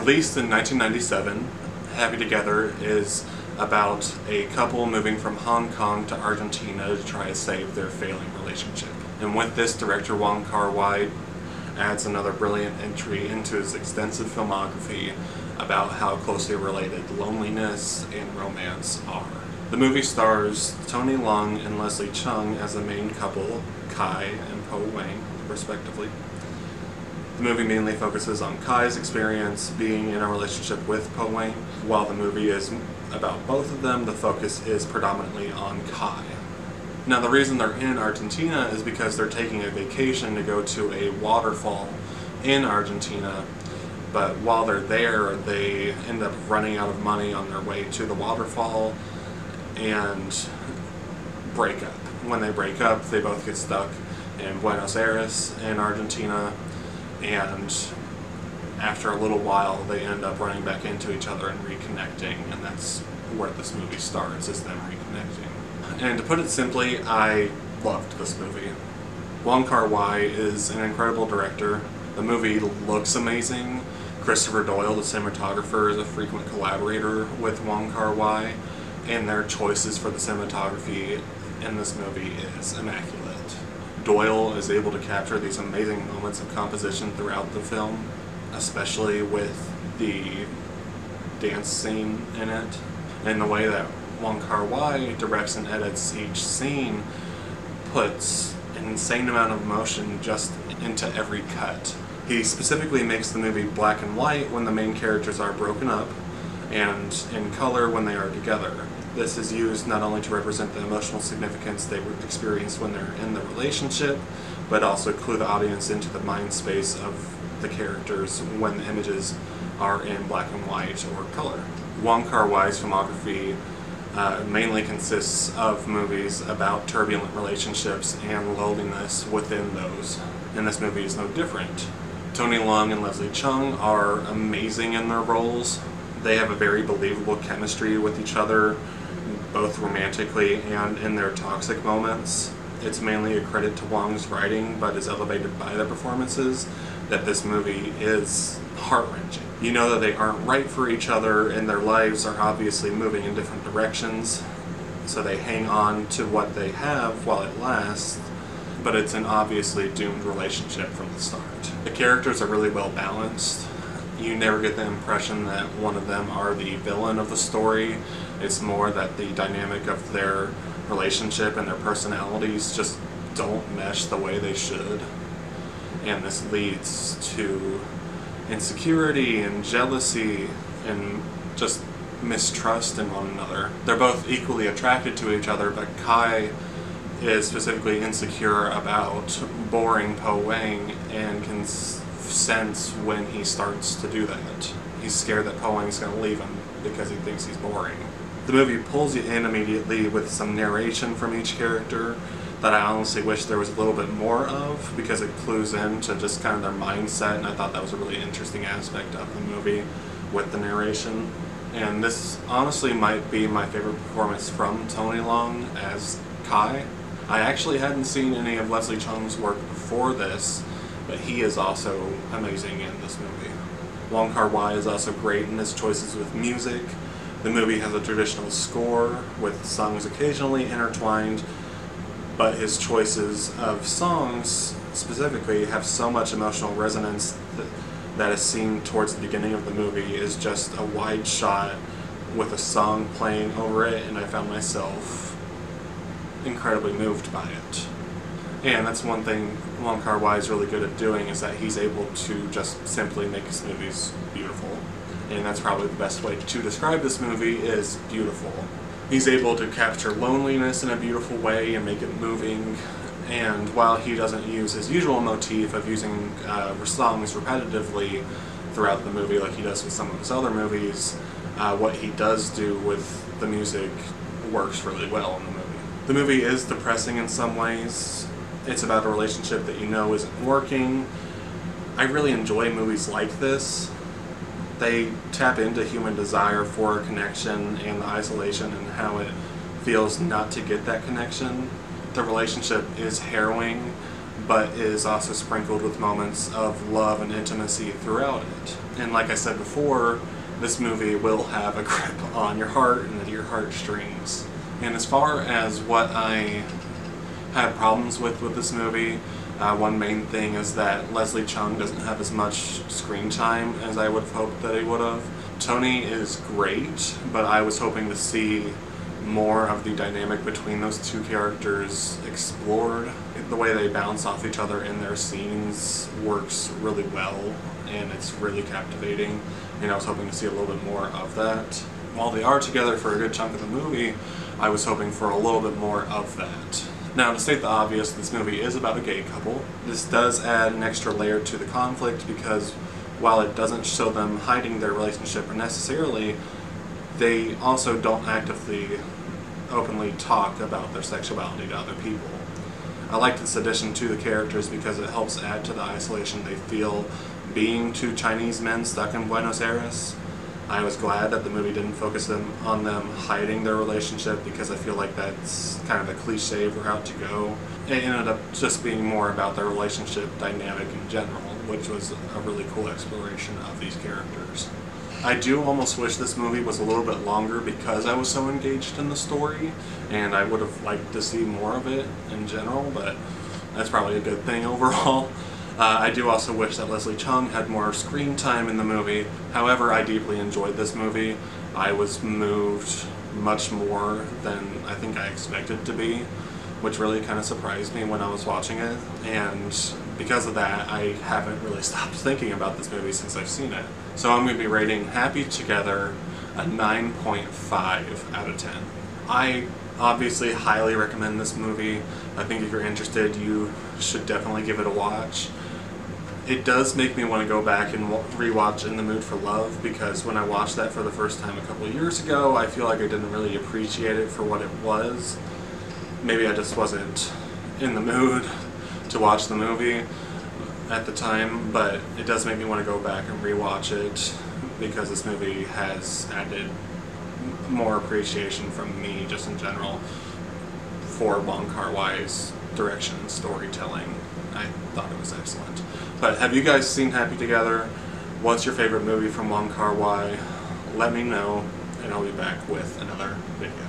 Released in 1997, Happy Together is about a couple moving from Hong Kong to Argentina to try to save their failing relationship. And with this, director Wong Kar-wai adds another brilliant entry into his extensive filmography about how closely related loneliness and romance are. The movie stars Tony Leung and Leslie Chung as the main couple, Kai and Po Wang, respectively. The movie mainly focuses on Kai's experience being in a relationship with Po Wang. While the movie is about both of them, the focus is predominantly on Kai. Now, the reason they're in Argentina is because they're taking a vacation to go to a waterfall in Argentina, but while they're there, they end up running out of money on their way to the waterfall and break up. When they break up, they both get stuck in Buenos Aires in Argentina, and after a little while they end up running back into each other and reconnecting, and that's where this movie starts, is them reconnecting. And to put it simply, I loved this movie. Wong Kar-wai is an incredible director. The movie looks amazing. Christopher Doyle, the cinematographer, is a frequent collaborator with Wong Kar-wai, and their choices for the cinematography in this movie is immaculate. Doyle is able to capture these amazing moments of composition throughout the film, especially with the dance scene in it, and the way that Wong Kar-wai directs and edits each scene puts an insane amount of emotion just into every cut. He specifically makes the movie black and white when the main characters are broken up, and in color when they are together. This is used not only to represent the emotional significance they experience when they're in the relationship, but also clue the audience into the mind space of the characters when the images are in black and white or color. Wong Kar-wai's filmography mainly consists of movies about turbulent relationships and loneliness within those, and this movie is no different. Tony Leung and Leslie Chung are amazing in their roles. They have a very believable chemistry with each other, both romantically and in their toxic moments. It's mainly a credit to Wong's writing, but is elevated by their performances, that this movie is heart-wrenching. You know that they aren't right for each other, and their lives are obviously moving in different directions, so they hang on to what they have while it lasts, but it's an obviously doomed relationship from the start. The characters are really well balanced. You never get the impression that one of them are the villain of the story. It's more that the dynamic of their relationship and their personalities just don't mesh the way they should. And this leads to insecurity and jealousy and just mistrust in one another. They're both equally attracted to each other, but Kai is specifically insecure about boring Po Wang and can sense when he starts to do that. He's scared that Po Wang's going to leave him because he thinks he's boring. The movie pulls you in immediately with some narration from each character that I honestly wish there was a little bit more of, because it clues into just kind of their mindset, and I thought that was a really interesting aspect of the movie with the narration. And this honestly might be my favorite performance from Tony Leung as Kai. I actually hadn't seen any of Leslie Chung's work before this, but he is also amazing in this movie. Wong Kar-wai is also great in his choices with music. The movie has a traditional score with songs occasionally intertwined, but his choices of songs specifically have so much emotional resonance that is seen towards the beginning of the movie is just a wide shot with a song playing over it, and I found myself incredibly moved by it. And that's one thing Wong Kar-wai is really good at doing, is that he's able to just simply make his movies beautiful. And that's probably the best way to describe this movie, is beautiful. He's able to capture loneliness in a beautiful way and make it moving, and while he doesn't use his usual motif of using songs repetitively throughout the movie like he does with some of his other movies, what he does do with the music works really well in the movie. The movie is depressing in some ways. It's about a relationship that you know isn't working. I really enjoy movies like this. They tap into human desire for a connection and the isolation and how it feels not to get that connection. The relationship is harrowing, but is also sprinkled with moments of love and intimacy throughout it. And like I said before, this movie will have a grip on your heart and your heartstrings. And as far as what I had problems with this movie, one main thing is that Leslie Chung doesn't have as much screen time as I would have hoped that he would have. Tony is great, but I was hoping to see more of the dynamic between those two characters explored. The way they bounce off each other in their scenes works really well, and it's really captivating, and I was hoping to see a little bit more of that. While they are together for a good chunk of the movie, I was hoping for a little bit more of that. Now, to state the obvious, this movie is about a gay couple. This does add an extra layer to the conflict because while it doesn't show them hiding their relationship necessarily, they also don't actively, openly talk about their sexuality to other people. I like this addition to the characters because it helps add to the isolation they feel being two Chinese men stuck in Buenos Aires. I was glad that the movie didn't focus on them hiding their relationship because I feel like that's kind of a cliche route to go. It ended up just being more about their relationship dynamic in general, which was a really cool exploration of these characters. I do almost wish this movie was a little bit longer because I was so engaged in the story, and I would have liked to see more of it in general, but that's probably a good thing overall. I do also wish that Leslie Chung had more screen time in the movie. However, I deeply enjoyed this movie. I was moved much more than I think I expected to be, which really kind of surprised me when I was watching it. And because of that, I haven't really stopped thinking about this movie since I've seen it. So I'm going to be rating Happy Together a 9.5 out of 10. I obviously highly recommend this movie. I think if you're interested, you should definitely give it a watch. It does make me want to go back and rewatch In the Mood for Love, because when I watched that for the first time a couple of years ago, I feel like I didn't really appreciate it for what it was. Maybe I just wasn't in the mood to watch the movie at the time, but it does make me want to go back and rewatch it because this movie has added more appreciation from me just in general for Wong Kar-wai's direction and storytelling. I thought it was excellent. But have you guys seen Happy Together? What's your favorite movie from Wong Kar-wai? Let me know, and I'll be back with another video.